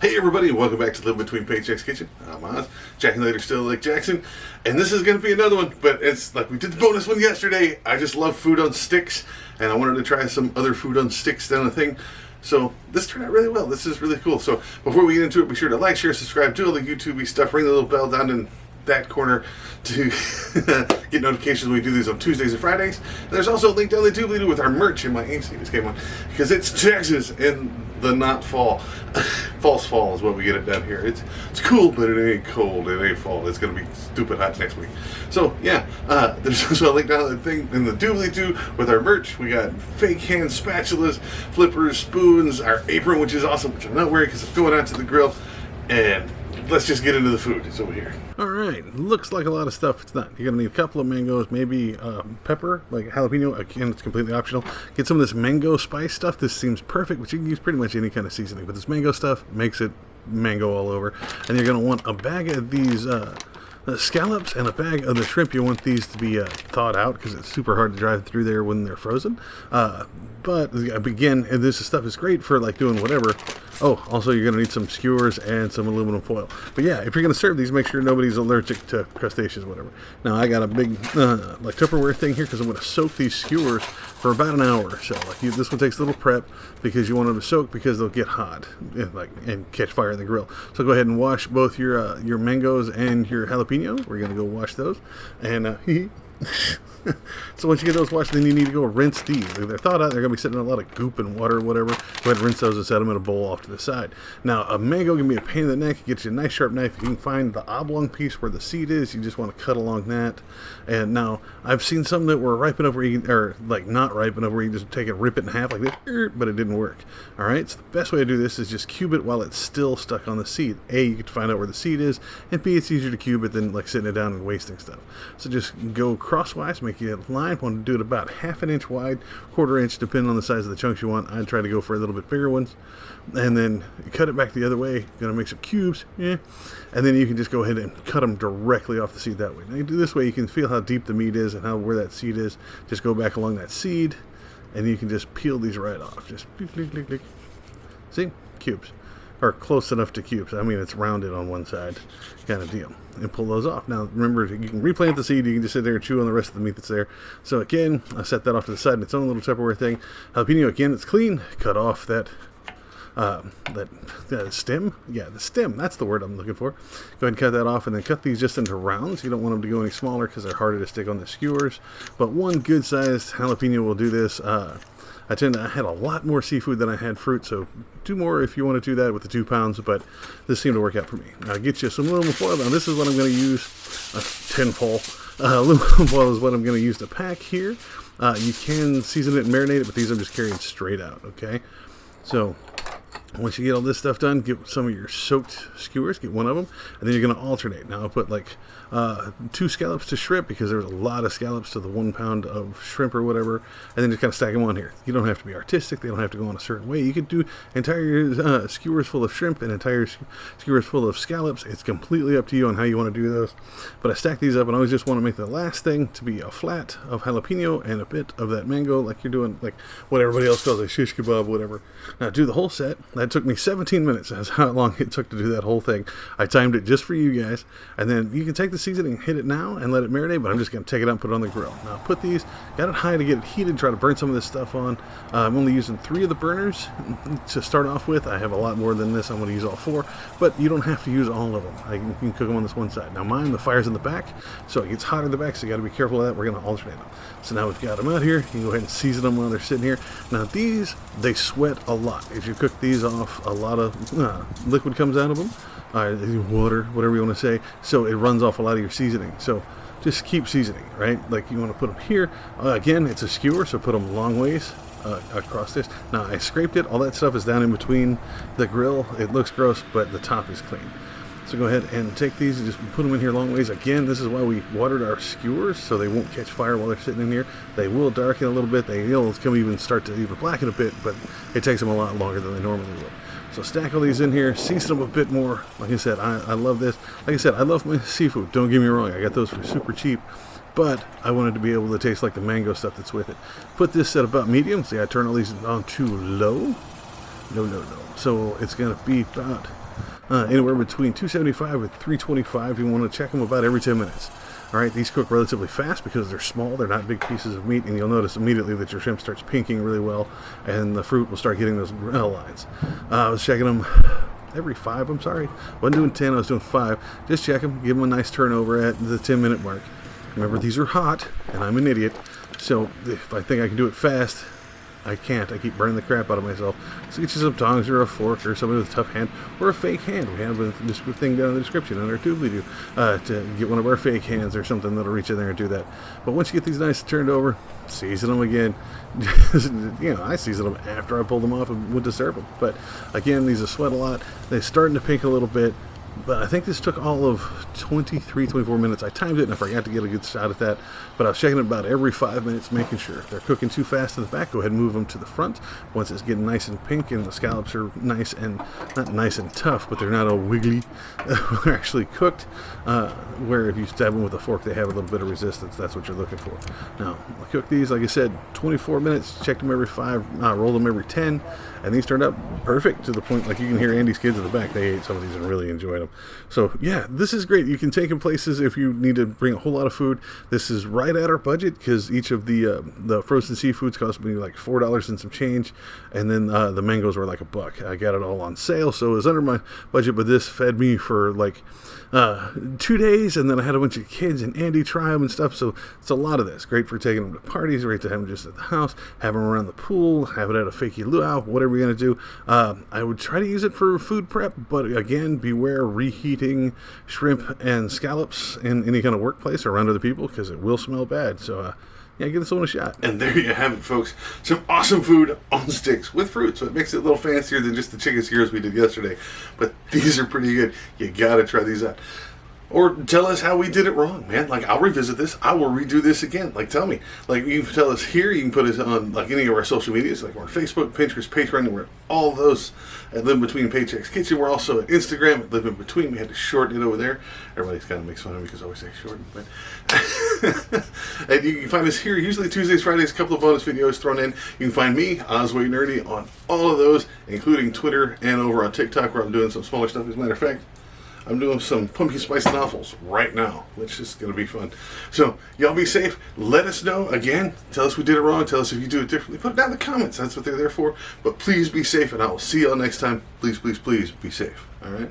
Hey everybody, welcome back to Live Between Paychecks Kitchen. I'm Oz, Jack and Later Still Like Jackson, and this is going to be another one, but it's like we did the bonus one yesterday. I just love food on sticks, and I wanted to try some other food on sticks down the thing. So this turned out really well. This is really cool. So before we get into it, be sure to like, share, subscribe, do all the YouTube-y stuff, ring the little bell down in that corner to get notifications when we do these on Tuesdays and Fridays. And there's also a link down the doobly-doo with our merch, and my AC just came on because it's Texas in the not fall. False fall is what we get it down here. It's cool, but it ain't cold. It ain't fall. It's gonna be stupid hot next week. So yeah, there's also a link down the thing in the doobly-doo with our merch. We got fake hand spatulas, flippers, spoons, our apron, which is awesome, which I'm not wearing because I'm going out to the grill. And let's just get into the food. It's over here. Alright, looks like a lot of stuff. It's not. You're going to need a couple of mangoes, maybe pepper, like jalapeno. Again, it's completely optional. Get some of this mango spice stuff. This seems perfect, but you can use pretty much any kind of seasoning. But this mango stuff makes it mango all over. And you're going to want a bag of these scallops and a bag of the shrimp. You want these to be thawed out because it's super hard to drive through there when they're frozen. But again, this stuff is great for like doing whatever. Oh, also you're going to need some skewers and some aluminum foil. But yeah, if you're going to serve these, make sure nobody's allergic to crustaceans or whatever. Now I got a big like Tupperware thing here because I'm going to soak these skewers for about an hour. So like this one takes a little prep because you want them to soak because they'll get hot and catch fire in the grill. So go ahead and wash both your mangoes and your jalapeno. We're going to go wash those. And so once you get those washed, then you need to go rinse these. If they're thawed out, they're going to be sitting in a lot of goop and water or whatever. Go ahead and rinse those and set them in a bowl off to the side. Now, a mango can be a pain in the neck. Get you a nice sharp knife. You can find the oblong piece where the seed is. You just want to cut along that. And now, I've seen some that were ripe enough where you can, or like not ripe enough where you just take it, rip it in half like this, but it didn't work. All right, so the best way to do this is just cube it while it's still stuck on the seed. A, you can find out where the seed is, and B, it's easier to cube it than like sitting it down and wasting stuff. So just go crosswise, make you a line. Want to do it about half an inch wide, quarter inch, depending on the size of the chunks you want. I'd try to go for a little bit bigger ones, and then cut it back the other way. Gonna make some cubes, and then you can just go ahead and cut them directly off the seed that way. Now you do this way, you can feel how deep the meat is and where that seed is. Just go back along that seed, and you can just peel these right off. Just click, click, click, click. See, cubes. Or close enough to cubes. I mean, it's rounded on one side kind of deal. And pull those off. Now, remember, you can replant the seed. You can just sit there and chew on the rest of the meat that's there. So, again, I set that off to the side in its own little Tupperware thing. Jalapeno, again, it's clean. Cut off that stem. Yeah, the stem. That's the word I'm looking for. Go ahead and cut that off, and then cut these just into rounds. You don't want them to go any smaller because they're harder to stick on the skewers. But one good-sized jalapeno will do this. I had a lot more seafood than I had fruit, so do more if you want to do that with the 2 pounds, but this seemed to work out for me. Now, get you some aluminum foil. Now, this is what I'm going to use, tinfoil. Aluminum foil is what I'm going to use to pack here. You can season it and marinate it, but these I'm just carrying straight out, okay? So once you get all this stuff done, get some of your soaked skewers, get one of them, and then you're going to alternate. Now I'll put like 2 scallops to shrimp because there's a lot of scallops to the 1 pound of shrimp or whatever, and then just kind of stack them on here. You don't have to be artistic. They don't have to go on a certain way. You could do entire skewers full of shrimp and entire skewers full of scallops. It's completely up to you on how you want to do those. But I stack these up, and I always just want to make the last thing to be a flat of jalapeno and a bit of that mango, like you're doing, like what everybody else calls a shish kebab, whatever. Now do the whole set. That took me 17 minutes. That's how long it took to do that whole thing. I timed it just for you guys. And then you can take the seasoning, hit it now, and let it marinate, but I'm just going to take it out and put it on the grill. Now put these, got it high to get it heated, try to burn some of this stuff on. I'm only using 3 of the burners to start off with. I have a lot more than this. I'm going to use all 4, but you don't have to use all of them. You can cook them on this one side. Now mine, the fire's in the back, so it gets hot in the back, so you got to be careful of that. We're going to alternate them. So now we've got them out here. You can go ahead and season them while they're sitting here. Now these, they sweat a lot. If you cook these off, a lot of liquid comes out of them. Water, whatever you want to say. So it runs off a lot of your seasoning. So just keep seasoning, right? Like you want to put them here. Again, it's a skewer, so put them long ways across this. Now I scraped it. All that stuff is down in between the grill. It looks gross, but the top is clean. So go ahead and take these and just put them in here long ways. Again, this is why we watered our skewers, so they won't catch fire while they're sitting in here. They will darken a little bit. They'll even start to even blacken a bit, but it takes them a lot longer than they normally would. So stack all these in here, season them a bit more. Like I said, I love this. Like I said, I love my seafood. Don't get me wrong. I got those for super cheap. But I wanted to be able to taste like the mango stuff that's with it. Put this at about medium. See, I turn all these on to low. No. So it's going to be about anywhere between 275 and 325. You want to check them about every 10 minutes. All right, these cook relatively fast because they're small. They're not big pieces of meat, and you'll notice immediately that your shrimp starts pinking really well, and the fruit will start getting those grill lines. I was checking them every 5, I'm sorry. Wasn't doing 10, I was doing 5. Just check them, give them a nice turnover at the 10-minute mark. Remember, these are hot, and I'm an idiot, so if I think I can do it fast, I can't. I keep burning the crap out of myself. So get you some tongs or a fork or somebody with a tough hand or a fake hand. We have a thing down in the description on our doobly-doo to get one of our fake hands or something that'll reach in there and do that. But once you get these nice turned over, season them again. I season them after I pull them off and went to serve them. But again, these will sweat a lot. They're starting to pink a little bit. But I think this took all of 24 minutes. I timed it and I forgot to get a good shot at that. But I was checking it about every 5 minutes, making sure. If they're cooking too fast in the back, go ahead and move them to the front. Once it's getting nice and pink and the scallops are nice and, not nice and tough, but they're not all wiggly. They're actually cooked. Where if you stab them with a fork, they have a little bit of resistance. That's what you're looking for. Now, I cook these, like I said, 24 minutes. Checked them every 5, rolled them every 10. And these turned out perfect to the point, like you can hear Andy's kids in the back. They ate some of these and really enjoyed them. So yeah, this is great. You can take them places if you need to bring a whole lot of food. This is right at our budget because each of the frozen seafoods cost me like $4 and some change, and then the mangoes were like $1. I got it all on sale, so it was under my budget. But this fed me for like 2 days, and then I had a bunch of kids and Andy try them and stuff. So it's a lot of this. Great for taking them to parties, great to have them just at the house, have them around the pool, have it at a fakey luau, whatever you're gonna do. I would try to use it for food prep, but again, beware reheating shrimp and scallops in any kind of workplace or around other people because it will smell bad. So yeah, give this one a shot. And there you have it, folks. Some awesome food on sticks with fruit, so it makes it a little fancier than just the chicken skewers we did yesterday. But these are pretty good. You gotta try these out. Or tell us how we did it wrong, man. Like, I'll revisit this. I will redo this again. Like, tell me. Like, you can tell us here. You can put us on, like, any of our social medias. Like, we're on Facebook, Pinterest, Patreon. We're all those at Live Between Paychecks Kitchen. We're also at Instagram at Live In Between. We had to shorten it over there. Everybody kind of makes fun of me because I always say shorten. But and you can find us here usually Tuesdays, Fridays, a couple of bonus videos thrown in. You can find me, Osway Nerdy, on all of those, including Twitter and over on TikTok where I'm doing some smaller stuff. As a matter of fact, I'm doing some pumpkin spice waffles right now, which is going to be fun. So, y'all be safe. Let us know. Again, tell us we did it wrong. Tell us if you do it differently. Put it down in the comments. That's what they're there for. But please be safe, and I will see y'all next time. Please, please, please be safe. All right?